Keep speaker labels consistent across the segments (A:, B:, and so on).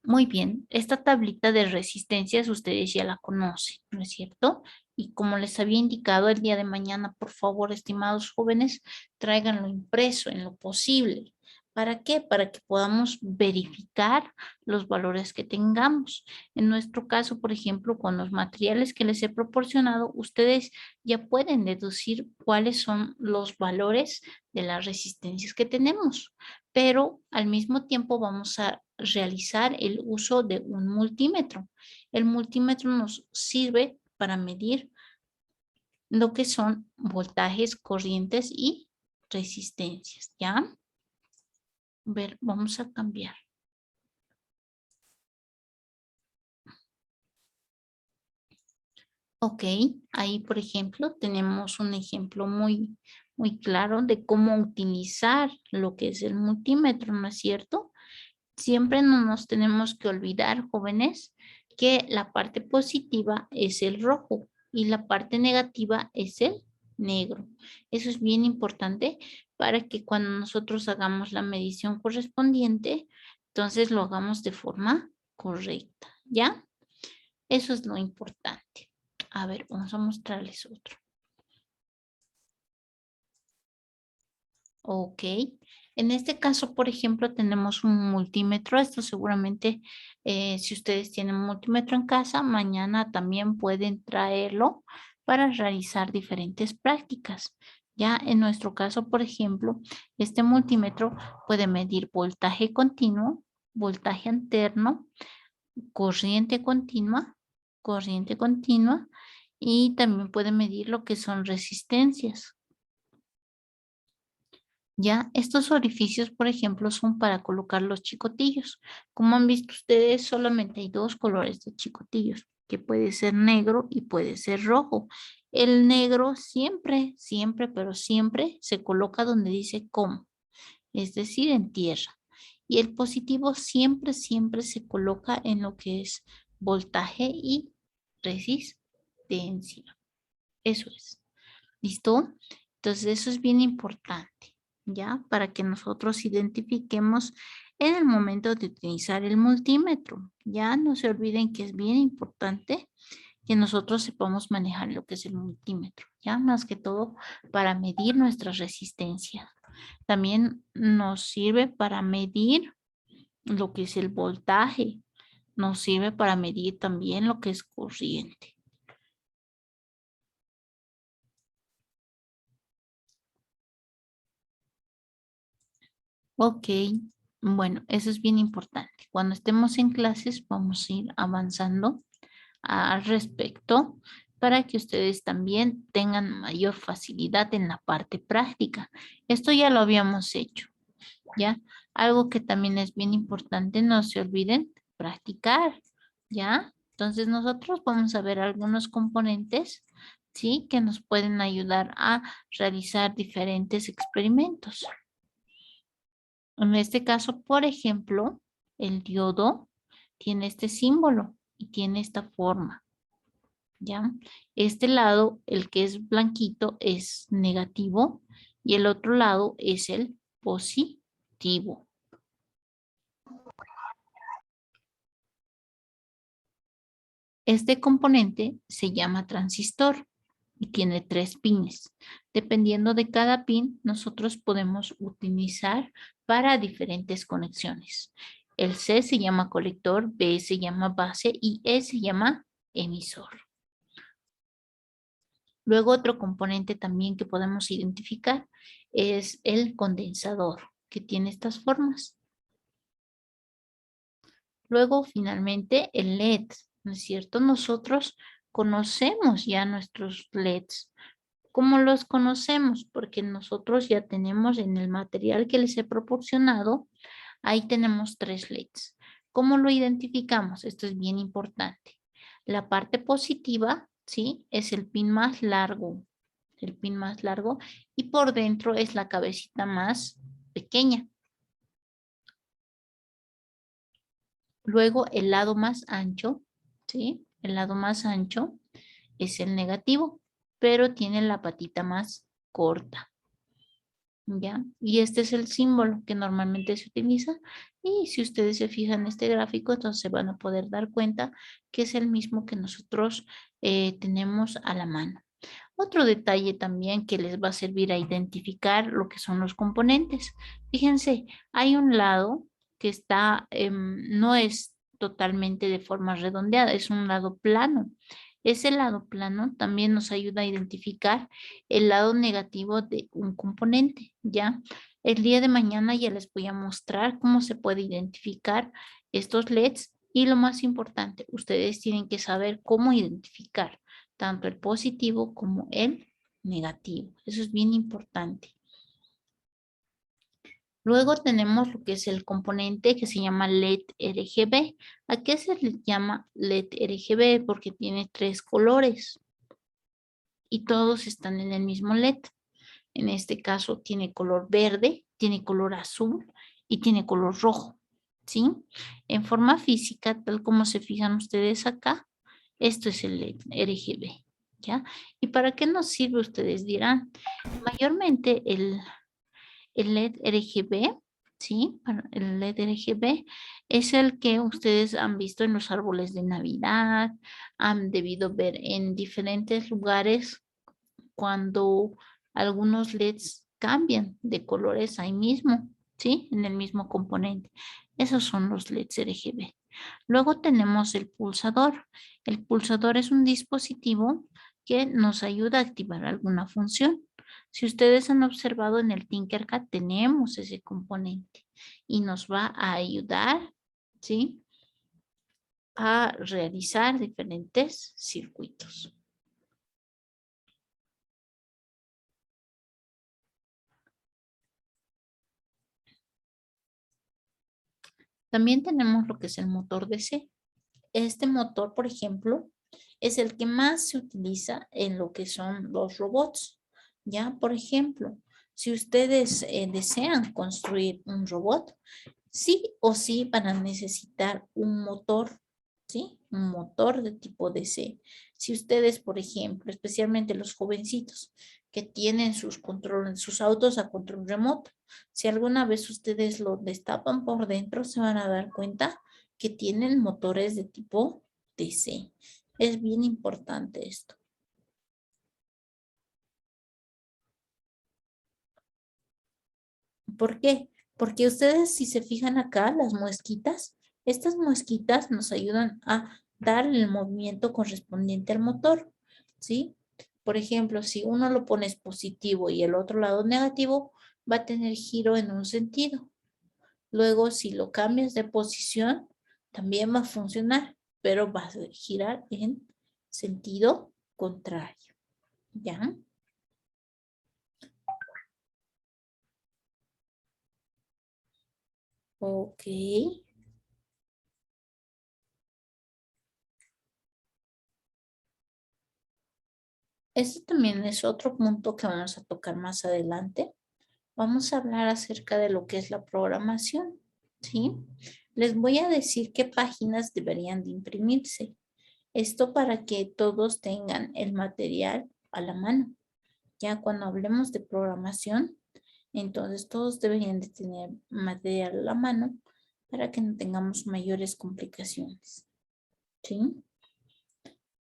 A: Muy bien, esta tablita de resistencias ustedes ya la conocen, ¿no es cierto? Y como les había indicado el día de mañana, por favor, estimados jóvenes, tráiganlo impreso en lo posible. ¿Para qué? Para que podamos verificar los valores que tengamos. En nuestro caso, por ejemplo, con los materiales que les he proporcionado, ustedes ya pueden deducir cuáles son los valores de las resistencias que tenemos, pero al mismo tiempo vamos a realizar el uso de un multímetro. El multímetro nos sirve para medir lo que son voltajes, corrientes y resistencias, ¿ya? A ver, vamos a cambiar. Ok, ahí por ejemplo tenemos un ejemplo muy claro de cómo utilizar lo que es el multímetro, ¿no es cierto? Siempre no nos tenemos que olvidar, jóvenes, que la parte positiva es el rojo y la parte negativa es el negro. Eso es bien importante para que cuando nosotros hagamos la medición correspondiente, entonces lo hagamos de forma correcta, ¿ya? Eso es lo importante. A ver, vamos a mostrarles otro. Ok. En este caso, por ejemplo, tenemos un multímetro. Esto seguramente, si ustedes tienen un multímetro en casa, mañana también pueden traerlo para realizar diferentes prácticas. Ya en nuestro caso, por ejemplo, este multímetro puede medir voltaje continuo, voltaje alterno, corriente continua y también puede medir lo que son resistencias. Ya, estos orificios, por ejemplo, son para colocar los chicotillos. Como han visto ustedes, solamente hay dos colores de chicotillos, que puede ser negro y puede ser rojo. El negro siempre, pero siempre se coloca donde dice COM, es decir, en tierra. Y el positivo siempre se coloca en lo que es voltaje y resistencia. Eso es. ¿Listo? Entonces eso es bien importante, ¿ya? Para que nosotros identifiquemos en el momento de utilizar el multímetro. Ya no se olviden que es bien importante que nosotros sepamos manejar lo que es el multímetro, ¿ya? Más que todo para medir nuestra resistencia. También nos sirve para medir lo que es el voltaje. Nos sirve para medir también lo que es corriente. Ok, bueno, eso es bien importante. Cuando estemos en clases vamos a ir avanzando al respecto para que ustedes también tengan mayor facilidad en la parte práctica. Esto ya lo habíamos hecho, ¿ya? Algo que también es bien importante, no se olviden, practicar, ¿ya? Entonces nosotros vamos a ver algunos componentes, ¿sí? Que nos pueden ayudar a realizar diferentes experimentos. En este caso, por ejemplo, el diodo tiene este símbolo y tiene esta forma, ¿ya? Este lado, el que es blanquito, es negativo y el otro lado es el positivo. Este componente se llama transistor y tiene 3 pines. Dependiendo de cada pin, nosotros podemos utilizar para diferentes conexiones. El C se llama colector, B se llama base y E se llama emisor. Luego otro componente también que podemos identificar es el condensador, que tiene estas formas. Luego, finalmente, el LED, ¿no es cierto? Nosotros conocemos ya nuestros LEDs. ¿Cómo los conocemos? Porque nosotros ya tenemos en el material que les he proporcionado, ahí tenemos 3 LEDs. ¿Cómo lo identificamos? Esto es bien importante. La parte positiva, ¿sí? Es el pin más largo, y por dentro es la cabecita más pequeña. Luego el lado más ancho, ¿sí? El lado más ancho es el negativo, pero tiene la patita más corta. ¿Ya? Y este es el símbolo que normalmente se utiliza. Y si ustedes se fijan en este gráfico, entonces se van a poder dar cuenta que es el mismo que nosotros tenemos a la mano. Otro detalle también que les va a servir a identificar lo que son los componentes. Fíjense, hay un lado que está, no es totalmente de forma redondeada, es un lado plano. Ese lado plano también nos ayuda a identificar el lado negativo de un componente, ¿ya? El día de mañana ya les voy a mostrar cómo se puede identificar estos LEDs y lo más importante, ustedes tienen que saber cómo identificar tanto el positivo como el negativo. Eso es bien importante. Luego tenemos lo que es el componente que se llama LED RGB. ¿A qué se le llama LED RGB? Porque tiene 3 colores y todos están en el mismo LED. En este caso tiene color verde, tiene color azul y tiene color rojo, ¿sí? En forma física, tal como se fijan ustedes acá, esto es el LED RGB, ¿ya? ¿Y para qué nos sirve? Ustedes dirán, mayormente el LED RGB, ¿sí? El LED RGB es el que ustedes han visto en los árboles de Navidad, han debido ver en diferentes lugares cuando algunos LEDs cambian de colores ahí mismo, ¿sí? En el mismo componente. Esos son los LEDs RGB. Luego tenemos el pulsador. El pulsador es un dispositivo que nos ayuda a activar alguna función. Si ustedes han observado en el Tinkercad, tenemos ese componente y nos va a ayudar, ¿sí? A realizar diferentes circuitos. También tenemos lo que es el motor DC. Este motor, por ejemplo, es el que más se utiliza en lo que son los robots. Ya, por ejemplo, si ustedes desean construir un robot, sí o sí van a necesitar un motor, ¿sí? Un motor de tipo DC. Si ustedes, por ejemplo, especialmente los jovencitos que tienen sus controles, sus autos a control remoto, si alguna vez ustedes lo destapan por dentro, se van a dar cuenta que tienen motores de tipo DC. Es bien importante esto. ¿Por qué? Porque ustedes, si se fijan acá, las muesquitas, estas muesquitas nos ayudan a dar el movimiento correspondiente al motor, ¿sí? Por ejemplo, si uno lo pones positivo y el otro lado negativo, va a tener giro en un sentido. Luego, si lo cambias de posición, también va a funcionar, pero va a girar en sentido contrario, ¿ya? Ok. Este también es otro punto que vamos a tocar más adelante. Vamos a hablar acerca de lo que es la programación, ¿sí? Les voy a decir qué páginas deberían de imprimirse. Esto para que todos tengan el material a la mano. Ya cuando hablemos de programación, entonces todos deberían de tener material a la mano para que no tengamos mayores complicaciones, ¿sí?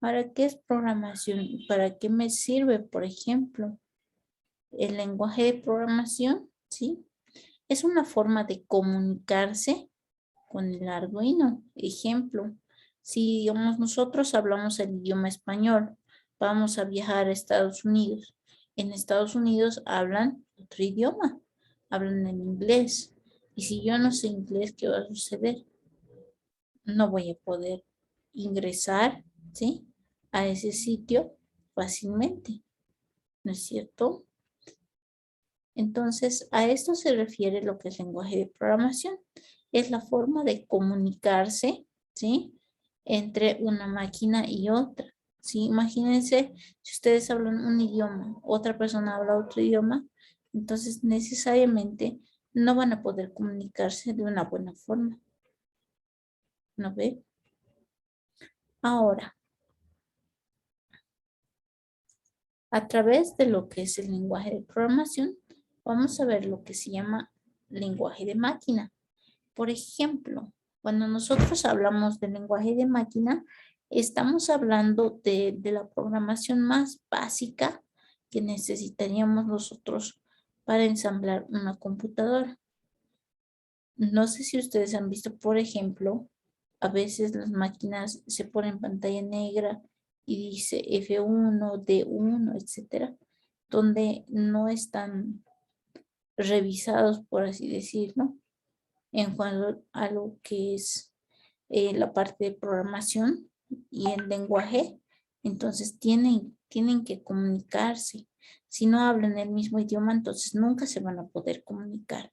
A: ¿Para qué es programación? ¿Para qué me sirve, por ejemplo? El lenguaje de programación, ¿sí? Es una forma de comunicarse con el Arduino. Ejemplo, si digamos nosotros hablamos el idioma español, vamos a viajar a Estados Unidos. En Estados Unidos hablan otro idioma, hablan en inglés. Y si yo no sé inglés, ¿qué va a suceder? No voy a poder ingresar, ¿sí? A ese sitio fácilmente, ¿no es cierto? Entonces, a esto se refiere lo que es lenguaje de programación. Es la forma de comunicarse, ¿sí? Entre una máquina y otra, ¿sí? Imagínense, si ustedes hablan un idioma, otra persona habla otro idioma, entonces necesariamente no van a poder comunicarse de una buena forma, ¿no ve? Ahora, a través de lo que es el lenguaje de programación, Vamos a ver lo que se llama lenguaje de máquina. Por ejemplo, cuando nosotros hablamos de lenguaje de máquina, estamos hablando de la programación más básica que necesitaríamos nosotros para ensamblar una computadora. No sé si ustedes han visto, por ejemplo, a veces las máquinas se ponen pantalla negra y dice F1, D1, etcétera, donde no están revisados, por así decirlo, en cuanto a lo que es la parte de programación y el lenguaje. Entonces tienen que comunicarse. Si no hablan el mismo idioma, entonces nunca se van a poder comunicar.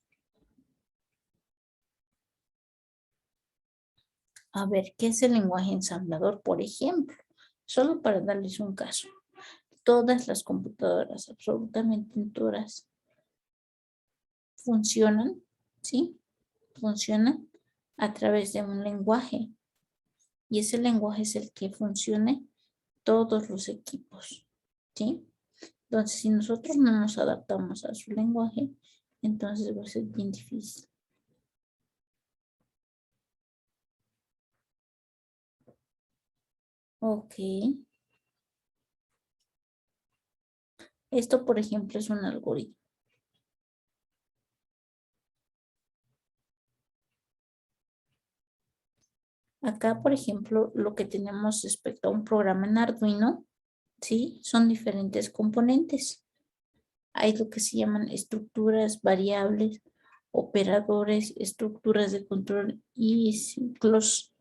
A: A ver, ¿qué es el lenguaje ensamblador, por ejemplo? Solo para darles un caso. Todas las computadoras, absolutamente todas, funcionan, ¿sí? Funcionan a través de un lenguaje. Y ese lenguaje es el que funcione todos los equipos, ¿sí? Entonces, si nosotros no nos adaptamos a su lenguaje, entonces va a ser bien difícil. Ok. Esto, por ejemplo, es un algoritmo. Acá, por ejemplo, lo que tenemos respecto a un programa en Arduino, ¿sí? Son diferentes componentes. Hay lo que se llaman estructuras, variables, operadores, estructuras de control y ciclos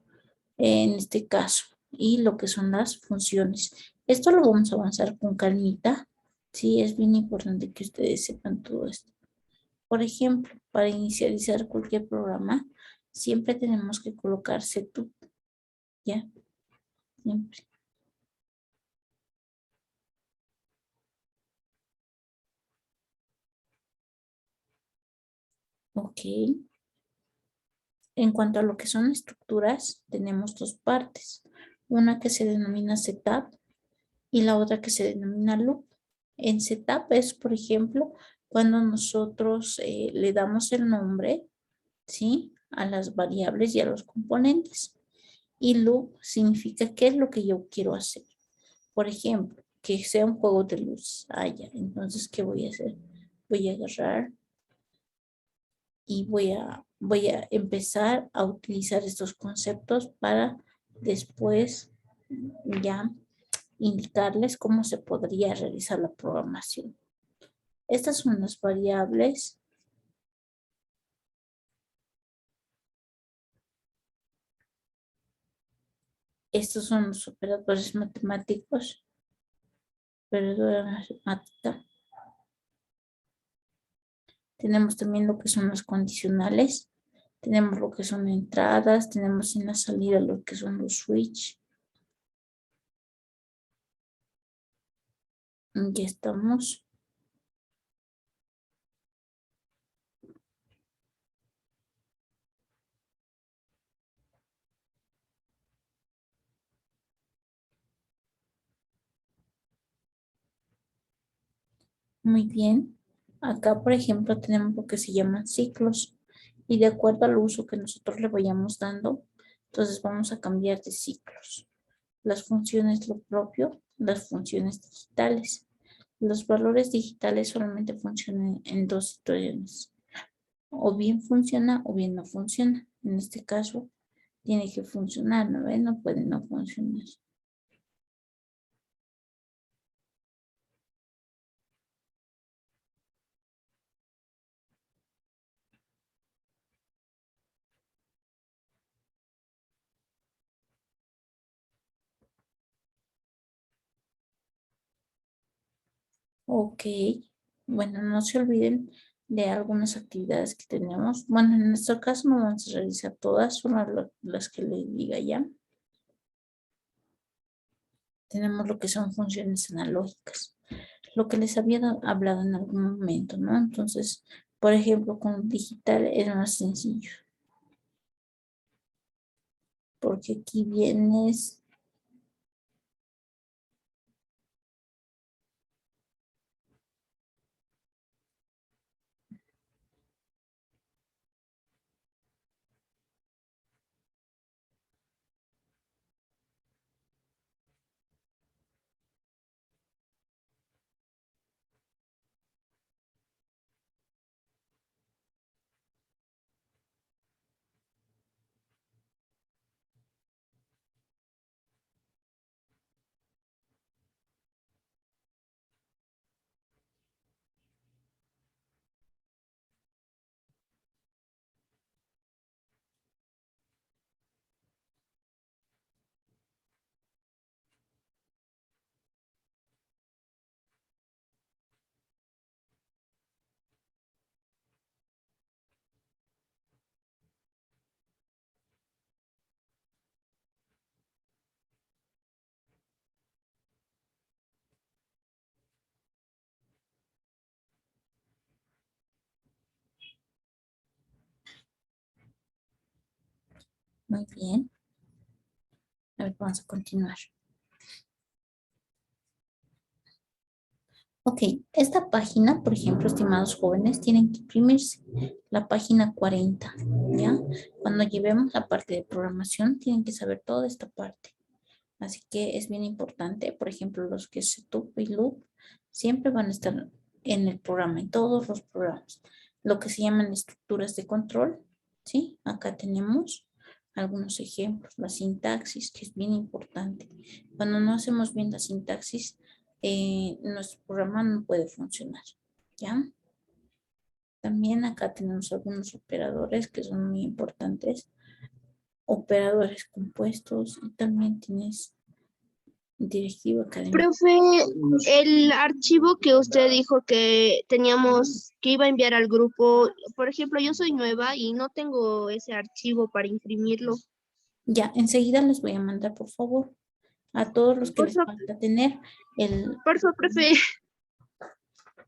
A: en este caso. Y lo que son las funciones. Esto lo vamos a avanzar con calmita. Sí, es bien importante que ustedes sepan todo esto. Por ejemplo, para inicializar cualquier programa, siempre tenemos que colocar setup, ¿ya? Siempre. Ok. En cuanto a lo que son estructuras, tenemos dos partes. Una que se denomina setup y la otra que se denomina loop. En setup es, por ejemplo, cuando nosotros le damos el nombre, ¿sí? A las variables y a los componentes. Y loop significa qué es lo que yo quiero hacer. Por ejemplo, que sea un juego de luz. Ah, ya. Entonces, ¿qué voy a hacer? Voy a agarrar y voy a empezar a utilizar estos conceptos para después ya indicarles cómo se podría realizar la programación. Estas son las variables. Estos son los operadores matemáticos. Operadora matemática. Tenemos también lo que son los condicionales. Tenemos lo que son entradas. Tenemos en la salida lo que son los switch. Ya estamos. Muy bien. Acá, por ejemplo, tenemos lo que se llaman ciclos. Y de acuerdo al uso que nosotros le vayamos dando, entonces vamos a cambiar de ciclos. Las funciones lo propio, las funciones digitales. Los valores digitales solamente funcionan en dos situaciones. O bien funciona o bien no funciona. En este caso, tiene que funcionar, ¿no ven? No puede no funcionar. Ok. Bueno, no se olviden de algunas actividades que tenemos. Bueno, en nuestro caso no vamos a realizar todas, solo las que les diga ya. Tenemos lo que son funciones analógicas, lo que les había hablado en algún momento, ¿no? Entonces, por ejemplo, con digital es más sencillo, porque aquí vienes, Muy bien. A ver, vamos a continuar. Ok, esta página, por ejemplo, estimados jóvenes, tienen que imprimirse la página 40, ¿ya? Cuando llevemos la parte de programación, tienen que saber toda esta parte. Así que es bien importante, por ejemplo, los que es setup y loop, siempre van a estar en el programa, en todos los programas. Lo que se llaman estructuras de control, ¿sí? Acá tenemos algunos ejemplos, la sintaxis, que es bien importante. Cuando no hacemos bien la sintaxis, nuestro programa no puede funcionar, ¿ya? También acá tenemos algunos operadores que son muy importantes, operadores compuestos, y también tienes directivo académico.
B: Profe, el archivo que usted dijo que teníamos, que iba a enviar al grupo, por ejemplo, yo soy nueva y no tengo ese archivo para imprimirlo.
A: Ya, enseguida les voy a mandar, por favor, a todos los que
B: Por
A: les
B: favor,
A: falta tener,
B: profe.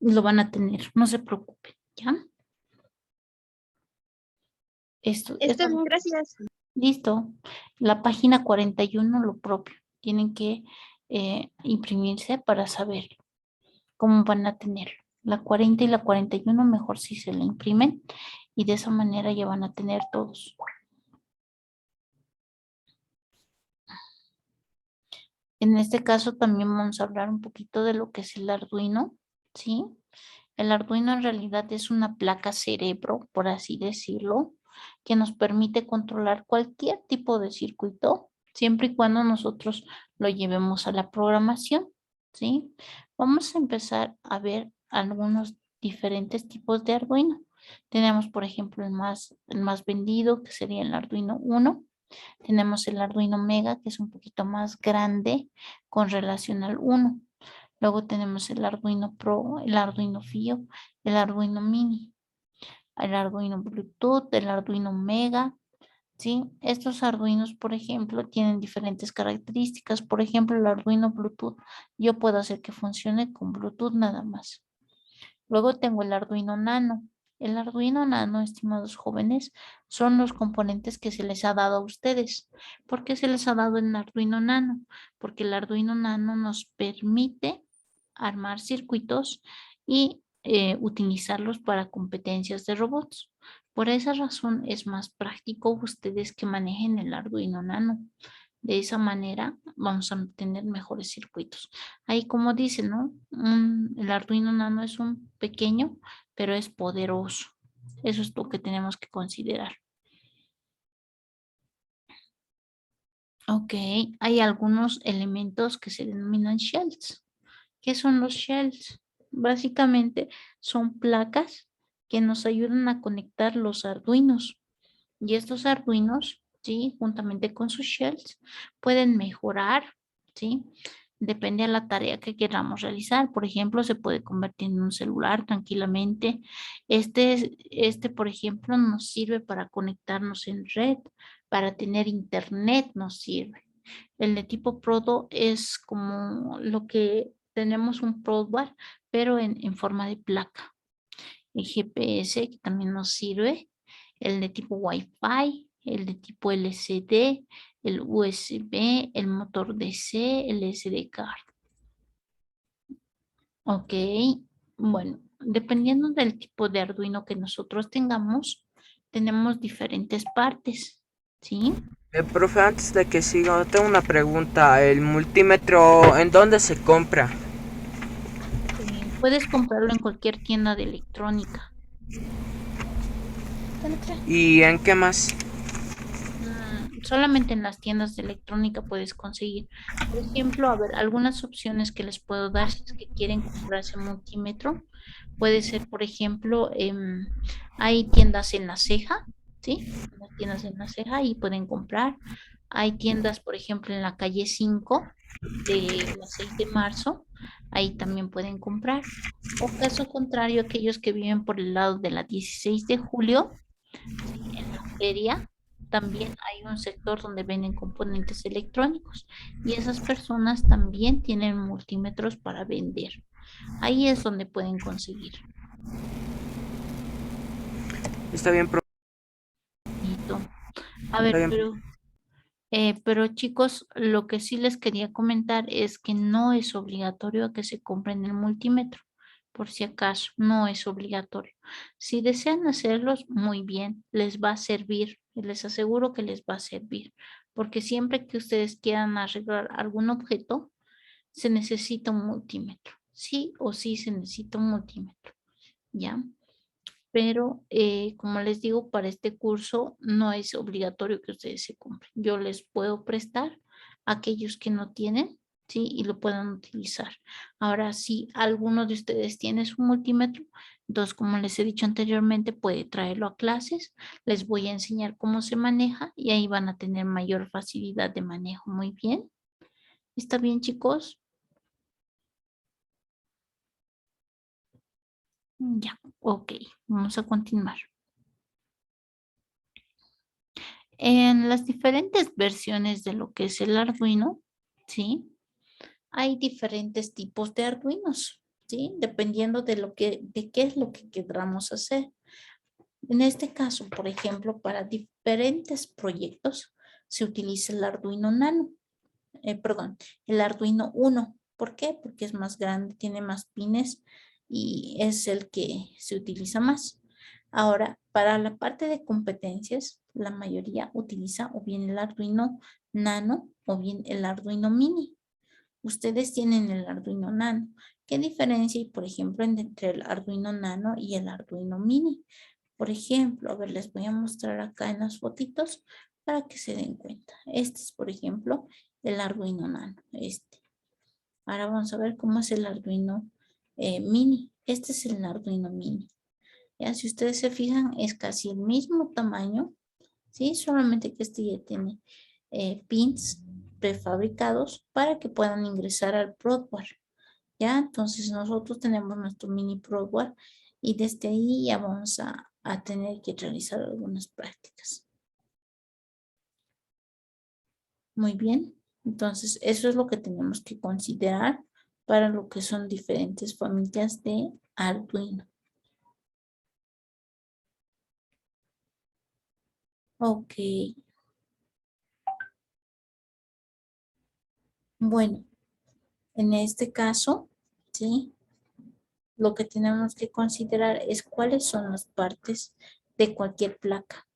A: lo van a tener, no se preocupen, ¿ya?
B: Está bien, gracias.
A: Listo. La página 41, lo propio. Tienen que imprimirse para saber cómo van a tener. La 40 y la 41 mejor si se la imprimen y de esa manera ya van a tener todos. En este caso también vamos a hablar un poquito de lo que es el Arduino, ¿sí? El Arduino en realidad es una placa cerebro, por así decirlo, que nos permite controlar cualquier tipo de circuito, siempre y cuando nosotros lo llevemos a la programación, ¿sí? Vamos a empezar a ver algunos diferentes tipos de Arduino. Tenemos, por ejemplo, el más vendido, que sería el Arduino 1. Tenemos el Arduino Mega, que es un poquito más grande con relación al 1. Luego tenemos el Arduino Pro, el Arduino Fio, el Arduino Mini, el Arduino Bluetooth, el Arduino Mega, ¿sí? Estos Arduinos, por ejemplo, tienen diferentes características. Por ejemplo, el Arduino Bluetooth, yo puedo hacer que funcione con Bluetooth nada más. Luego tengo el Arduino Nano. El Arduino Nano, estimados jóvenes, son los componentes que se les ha dado a ustedes. ¿Por qué se les ha dado el Arduino Nano? Porque el Arduino Nano nos permite armar circuitos y utilizarlos para competencias de robots. Por esa razón es más práctico ustedes que manejen el Arduino Nano. De esa manera vamos a tener mejores circuitos. Ahí como dice, ¿no? El Arduino Nano es un pequeño, pero es poderoso. Eso es lo que tenemos que considerar. Ok, hay algunos elementos que se denominan shells. ¿Qué son los shells? Básicamente son placas que nos ayudan a conectar los arduinos. Y estos arduinos, ¿sí? Juntamente con sus shells, pueden mejorar, ¿sí? Depende de la tarea que queramos realizar. Por ejemplo, se puede convertir en un celular tranquilamente. Por ejemplo, nos sirve para conectarnos en red, para tener internet nos sirve. El de tipo Prodo es como lo que tenemos un Probar, pero en forma de placa. El GPS que también nos sirve, el de tipo Wi-Fi, el de tipo LCD, el USB, el motor DC, el SD card. Ok, bueno, dependiendo del tipo de Arduino que nosotros tengamos, tenemos diferentes partes, ¿sí?
C: Profe, antes de que siga, tengo una pregunta. ¿El multímetro en dónde se compra?
A: Puedes comprarlo en cualquier tienda de electrónica.
C: ¿Y en qué más?
A: Solamente en las tiendas de electrónica puedes conseguir. Por ejemplo, a ver, algunas opciones que les puedo dar si es que quieren comprarse multímetro. Puede ser, por ejemplo, hay tiendas en La Ceja, ¿sí? Las tiendas en La Ceja y pueden comprar. Hay tiendas, por ejemplo, en la calle 5 de la 6 de marzo. Ahí también pueden comprar. O caso contrario, aquellos que viven por el lado de la 16 de julio, ¿sí? En la feria también hay un sector donde venden componentes electrónicos y esas personas también tienen multímetros para vender. Ahí es donde pueden conseguir.
C: Está bien, profe.
A: Listo. A
C: Está
A: ver,
C: bien.
A: pero Pero chicos, lo que sí les quería comentar es que no es obligatorio que se compren el multímetro. Por si acaso, no es obligatorio. Si desean hacerlos, muy bien, les va a servir. Les aseguro que les va a servir. Porque siempre que ustedes quieran arreglar algún objeto, se necesita un multímetro. Sí o sí se necesita un multímetro. ¿Ya? Pero como les digo, para este curso no es obligatorio que ustedes se compren. Yo les puedo prestar a aquellos que no tienen, ¿sí? Y lo puedan utilizar. Ahora, si alguno de ustedes tiene su multímetro, entonces, como les he dicho anteriormente, puede traerlo a clases. Les voy a enseñar cómo se maneja y ahí van a tener mayor facilidad de manejo. Muy bien. ¿Está bien, chicos? Ya, ok. Vamos a continuar. En las diferentes versiones de lo que es el Arduino, ¿sí? Hay diferentes tipos de Arduinos, ¿sí? Dependiendo de qué es lo que queramos hacer. En este caso, por ejemplo, para diferentes proyectos se utiliza el Arduino Nano, el Arduino Uno. ¿Por qué? Porque es más grande, tiene más pines y es el que se utiliza más. Ahora, para la parte de competencias, la mayoría utiliza o bien el Arduino Nano o bien el Arduino Mini. Ustedes tienen el Arduino Nano. ¿Qué diferencia hay, por ejemplo, entre el Arduino Nano y el Arduino Mini? Por ejemplo, a ver, les voy a mostrar acá en las fotitos para que se den cuenta. Este es, por ejemplo, el Arduino Nano, este. Ahora vamos a ver cómo es el Arduino Mini. Este es el Arduino Mini. Ya, si ustedes se fijan, es casi el mismo tamaño, ¿sí? Solamente que este ya tiene pins prefabricados para que puedan ingresar al Broadware. ¿Ya? Entonces nosotros tenemos nuestro mini Broadware y desde ahí ya vamos a tener que realizar algunas prácticas. Muy bien. Entonces eso es lo que tenemos que considerar para lo que son diferentes familias de Arduino. Ok. Bueno, en este caso, ¿sí? Lo que tenemos que considerar es cuáles son las partes de cualquier placa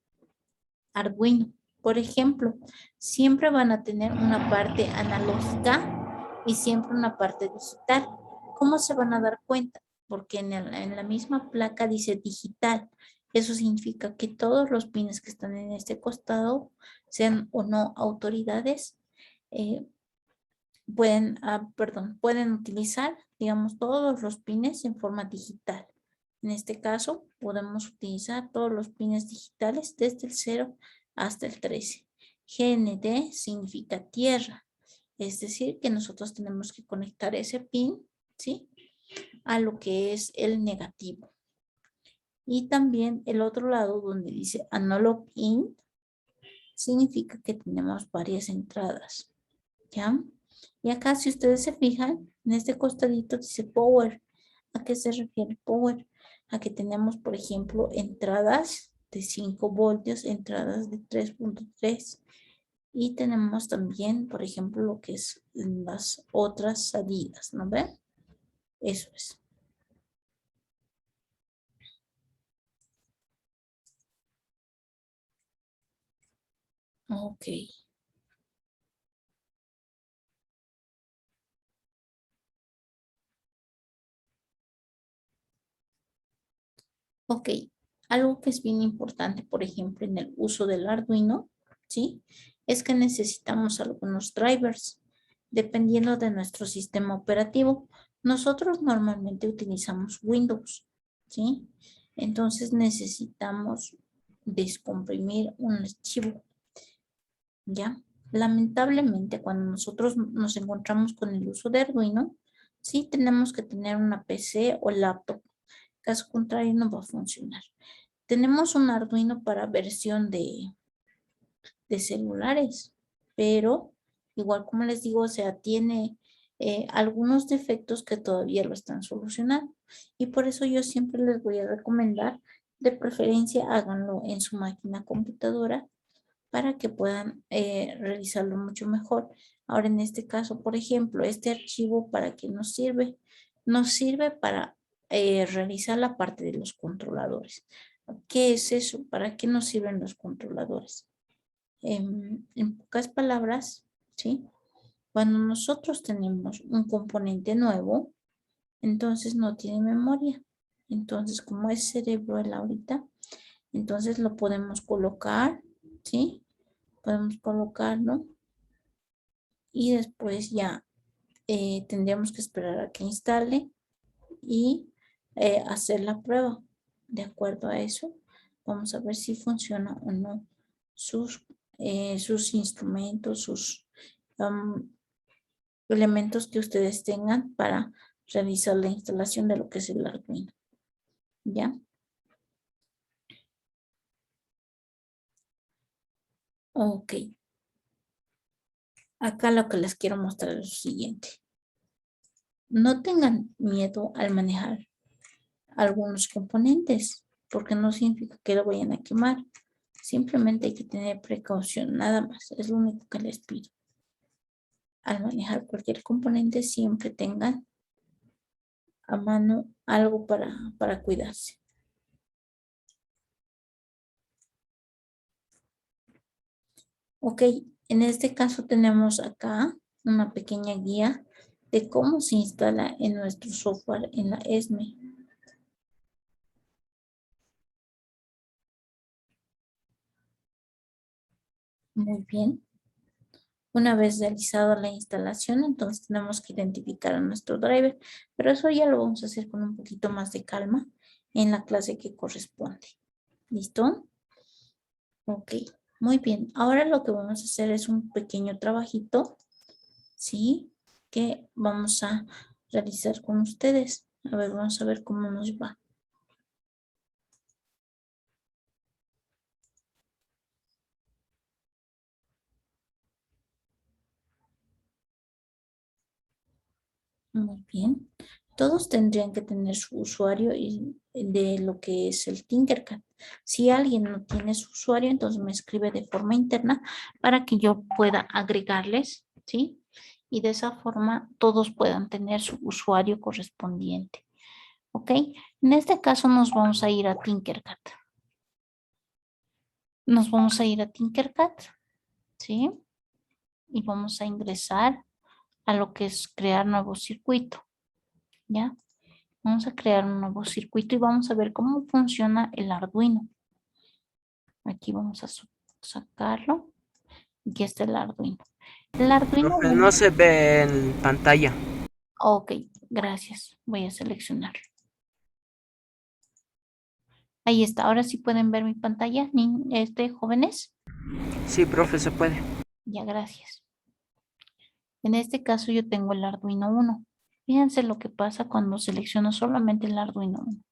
A: Arduino. Por ejemplo, siempre van a tener una parte analógica y siempre una parte digital. ¿Cómo se van a dar cuenta? Porque en la misma placa dice digital. Eso significa que todos los pines que están en este costado, sean o no autoridades, eh, pueden utilizar, digamos, todos los pines en forma digital. En este caso, podemos utilizar todos los pines digitales desde el 0 hasta el 13. GND significa tierra, es decir, que nosotros tenemos que conectar ese pin, ¿sí? A lo que es el negativo. Y también el otro lado donde dice analog in, significa que tenemos varias entradas, ¿ya? Y acá, si ustedes se fijan, en este costadito dice power. ¿A qué se refiere power? A que tenemos, por ejemplo, entradas de 5 voltios, entradas de 3.3. Y tenemos también, por ejemplo, lo que es las otras salidas, ¿no ven? Eso es. Ok. Ok, algo que es bien importante, por ejemplo, en el uso del Arduino, ¿sí? Es que necesitamos algunos drivers, dependiendo de nuestro sistema operativo. Nosotros normalmente utilizamos Windows, ¿sí? Entonces necesitamos descomprimir un archivo, ¿ya? Lamentablemente, cuando nosotros nos encontramos con el uso de Arduino, sí tenemos que tener una PC o laptop. Caso contrario, no va a funcionar. Tenemos un Arduino para versión de celulares, pero igual como les digo, o sea, tiene algunos defectos que todavía lo están solucionando. Y por eso yo siempre les voy a recomendar, de preferencia háganlo en su máquina computadora para que puedan realizarlo mucho mejor. Ahora, en este caso, por ejemplo, este archivo, ¿para qué nos sirve? Nos sirve para realizar la parte de los controladores. ¿Qué es eso? ¿Para qué nos sirven los controladores? En pocas palabras, ¿sí? Cuando nosotros tenemos un componente nuevo, entonces no tiene memoria. Entonces, como es cerebro el ahorita, entonces lo podemos colocar, ¿sí? Podemos colocarlo y después ya tendríamos que esperar a que instale y hacer la prueba. De acuerdo a eso, vamos a ver si funciona o no sus instrumentos, sus elementos que ustedes tengan para realizar la instalación de lo que es el Arduino. ¿Ya? Ok. Acá lo que les quiero mostrar es lo siguiente. No tengan miedo al manejar algunos componentes, porque no significa que lo vayan a quemar. Simplemente hay que tener precaución, nada más. Es lo único que les pido. Al manejar cualquier componente, siempre tengan a mano algo para cuidarse. Ok, en este caso tenemos acá una pequeña guía de cómo se instala en nuestro software en la ESME. Muy bien. Una vez realizado la instalación, entonces tenemos que identificar a nuestro driver, pero eso ya lo vamos a hacer con un poquito más de calma en la clase que corresponde. ¿Listo? Ok, muy bien. Ahora lo que vamos a hacer es un pequeño trabajito, ¿sí? Que vamos a realizar con ustedes. A ver, vamos a ver cómo nos va. Muy bien. Todos tendrían que tener su usuario de lo que es el Tinkercad. Si alguien no tiene su usuario, entonces me escribe de forma interna para que yo pueda agregarles, ¿sí? Y de esa forma todos puedan tener su usuario correspondiente. ¿Ok? En este caso nos vamos a ir a Tinkercad. Nos vamos a ir a Tinkercad, ¿sí? Y vamos a ingresar a lo que es crear nuevo circuito, ¿ya? Vamos a crear un nuevo circuito y vamos a ver cómo funciona el Arduino. Aquí vamos a sacarlo. Aquí está el Arduino. El Arduino
C: Profe,
A: viene...
C: no se ve en pantalla.
A: Ok, gracias. Voy a seleccionar. Ahí está. Ahora sí pueden ver mi pantalla, jóvenes.
C: Sí, profe, se puede.
A: Ya, gracias. En este caso yo tengo el Arduino 1. Fíjense lo que pasa cuando selecciono solamente el Arduino 1.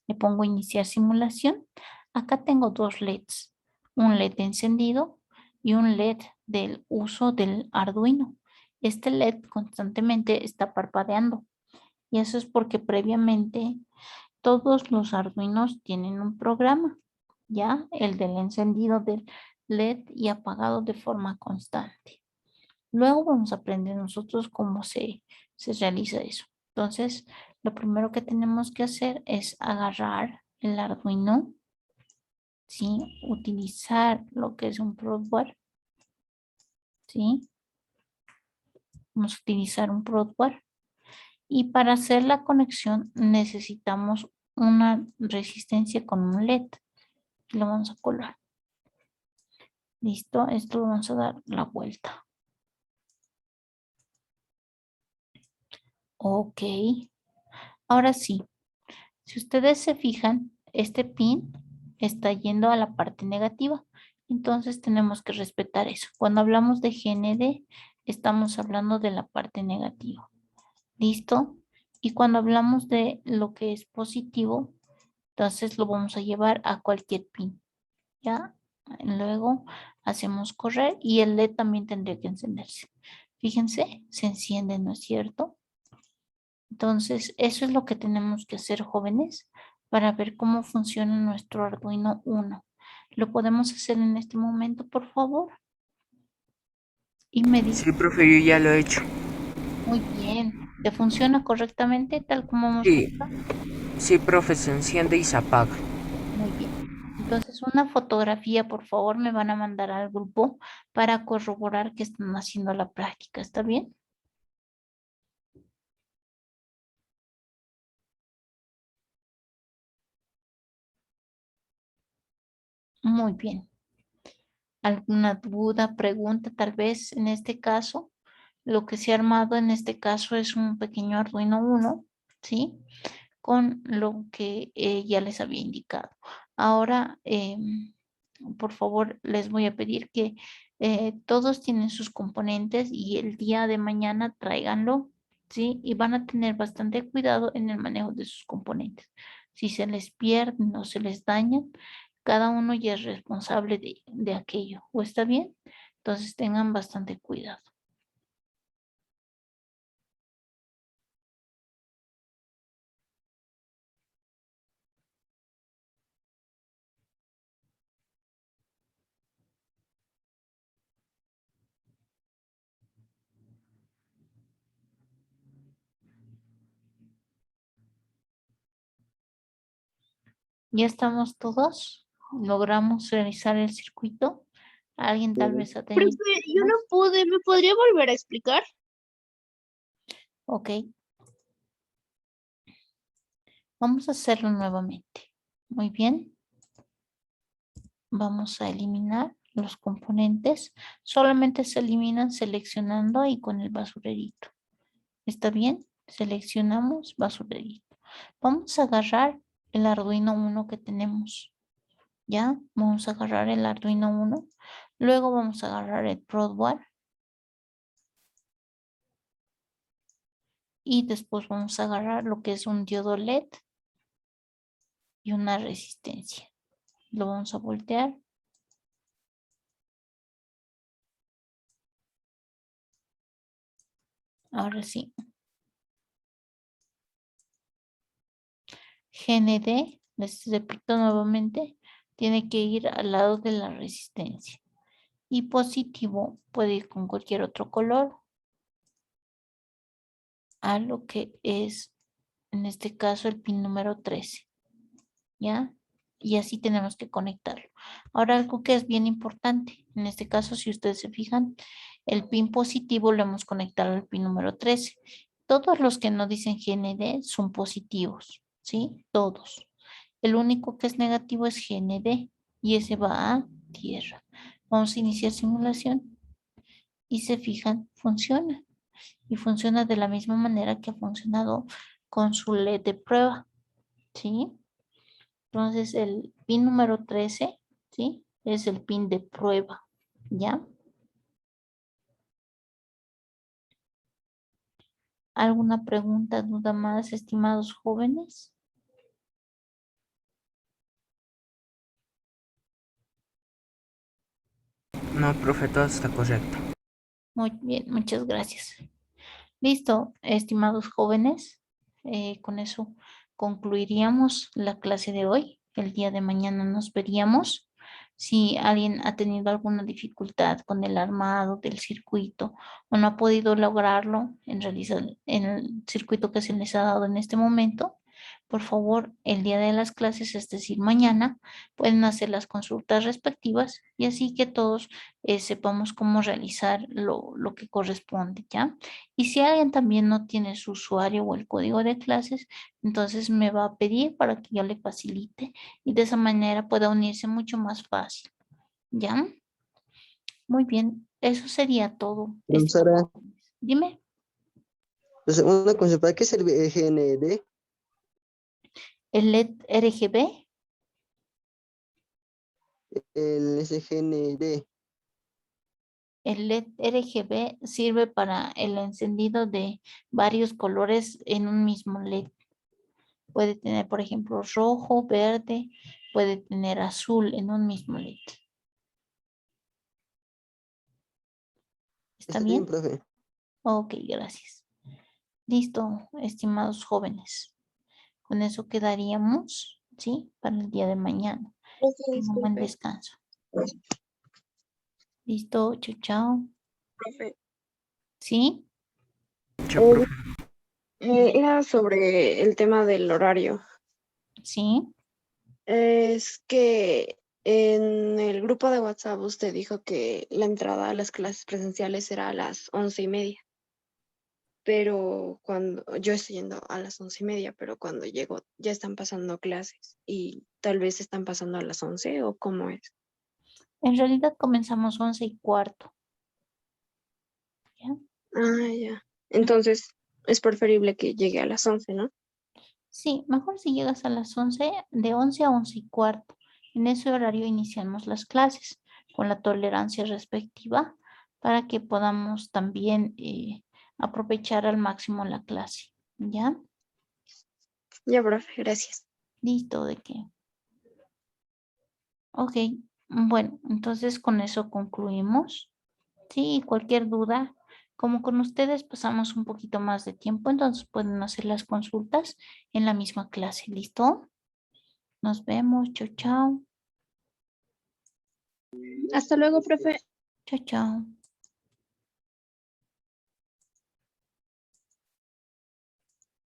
A: Le pongo iniciar simulación. Acá tengo dos LEDs. Un LED encendido y un LED del uso del Arduino. Este LED constantemente está parpadeando. Y eso es porque previamente todos los Arduinos tienen un programa. Ya, el del encendido del LED y apagado de forma constante. Luego vamos a aprender nosotros cómo se realiza eso. Entonces, lo primero que tenemos que hacer es agarrar el Arduino, ¿sí? Utilizar lo que es un Protboard, ¿sí? Vamos a utilizar un Protboard. Y para hacer la conexión necesitamos una resistencia con un LED. Lo vamos a colar. Listo, esto lo vamos a dar la vuelta. Ok. Ahora sí, si ustedes se fijan, este pin está yendo a la parte negativa. Entonces tenemos que respetar eso. Cuando hablamos de GND, estamos hablando de la parte negativa. ¿Listo? Y cuando hablamos de lo que es positivo, entonces lo vamos a llevar a cualquier pin. ¿Ya? Luego hacemos correr y el LED también tendría que encenderse. Fíjense, se enciende, ¿no es cierto? Entonces, eso es lo que tenemos que hacer, jóvenes, para ver cómo funciona nuestro Arduino 1. ¿Lo podemos hacer en este momento, por favor? Y me dice,
C: Sí, profe, yo ya lo he hecho.
A: muy bien. ¿Te funciona correctamente tal como hemos
C: Sí,
A: visto?
C: sí, profe, se enciende y se apaga.
A: Muy bien. Entonces, una fotografía, por favor, me van a mandar al grupo para corroborar que están haciendo la práctica. ¿Está bien? Muy bien. ¿Alguna duda, pregunta, tal vez en este caso? Lo que se ha armado en este caso es un pequeño Arduino 1, ¿sí? Con lo que ya les había indicado. Ahora, por favor, les voy a pedir que todos tienen sus componentes y el día de mañana tráiganlo, ¿sí? Y van a tener bastante cuidado en el manejo de sus componentes. Si se les pierden o se les dañan, cada uno ya es responsable de aquello. ¿O está bien? Entonces tengan bastante cuidado. ¿Ya estamos todos? ¿Logramos realizar el circuito? ¿Alguien tal vez ha tenido
B: Profe, yo no
A: problemas?
B: pude, ¿me podría volver a explicar?
A: Ok, vamos a hacerlo nuevamente. Muy bien. Vamos a eliminar los componentes. Solamente se eliminan seleccionando y con el basurerito. ¿Está bien? Seleccionamos basurerito. Vamos a agarrar el Arduino 1 que tenemos. ¿Ya? Vamos a agarrar el Arduino 1. Luego vamos a agarrar el Prodboard. Y después vamos a agarrar lo que es un diodo LED y una resistencia. Lo vamos a voltear. Ahora sí. GND, les repito nuevamente, tiene que ir al lado de la resistencia. Y positivo puede ir con cualquier otro color a lo que es, en este caso, el pin número 13. ¿Ya? Y así tenemos que conectarlo. Ahora algo que es bien importante, en este caso, si ustedes se fijan, el pin positivo lo hemos conectado al pin número 13. Todos los que no dicen GND son positivos, ¿sí? Todos. El único que es negativo es GND y ese va a tierra. Vamos a iniciar simulación y se fijan, funciona. Y funciona de la misma manera que ha funcionado con su LED de prueba, ¿sí? Entonces el pin número 13, ¿sí? Es el pin de prueba, ¿ya? ¿Alguna pregunta, duda más, estimados jóvenes?
C: No, profe, todo está correcto.
A: Muy bien, muchas gracias. Listo, estimados jóvenes, con eso concluiríamos la clase de hoy. El día de mañana nos veríamos. Si alguien ha tenido alguna dificultad con el armado del circuito o no ha podido lograrlo en realizar en el circuito que se les ha dado en este momento, por favor, el día de las clases, es decir, mañana, pueden hacer las consultas respectivas y así que todos sepamos cómo realizar lo que corresponde, ¿ya? Y si alguien también no tiene su usuario o el código de clases, entonces me va a pedir para que yo le facilite y de esa manera pueda unirse mucho más fácil. ¿Ya? Muy bien. Eso sería todo.
D: Profesora,
A: Dime,
D: pues una consulta, ¿qué es el GND?
A: ¿el LED RGB?
D: El SGND.
A: El LED RGB sirve para el encendido de varios colores en un mismo LED. Puede tener, por ejemplo, rojo, verde, puede tener azul en un mismo LED. ¿Está
D: Está bien,
A: bien?
D: profe.
A: Ok, gracias. Listo, estimados jóvenes. Con eso quedaríamos, ¿sí? Para el día de mañana. Tengan un buen descanso. Listo, chao, chao.
E: Profe,
A: ¿Sí?
C: Chao, profe.
E: era sobre el tema del horario.
A: ¿Sí?
E: Es que en el grupo de WhatsApp usted dijo que la entrada a las clases presenciales era a las 11:30, pero cuando yo estoy yendo a las 11:30, pero cuando llego ya están pasando clases y tal vez están pasando a las 11 o cómo es.
A: En realidad comenzamos 11:15. ¿Ya?
E: Ah, ya. Entonces es preferible que llegue a las 11, ¿no?
A: Sí, mejor si llegas a las 11, de 11 a 11:15. En ese horario iniciamos las clases con la tolerancia respectiva para que podamos también aprovechar al máximo la clase. ¿Ya?
E: Ya, profe, gracias.
A: Listo, ¿de qué? Ok, bueno, entonces con eso concluimos. Sí, cualquier duda, como con ustedes pasamos un poquito más de tiempo, entonces pueden hacer las consultas en la misma clase. ¿Listo? Nos vemos. Chao, chao.
B: Hasta luego, profe.
A: Chao, chao.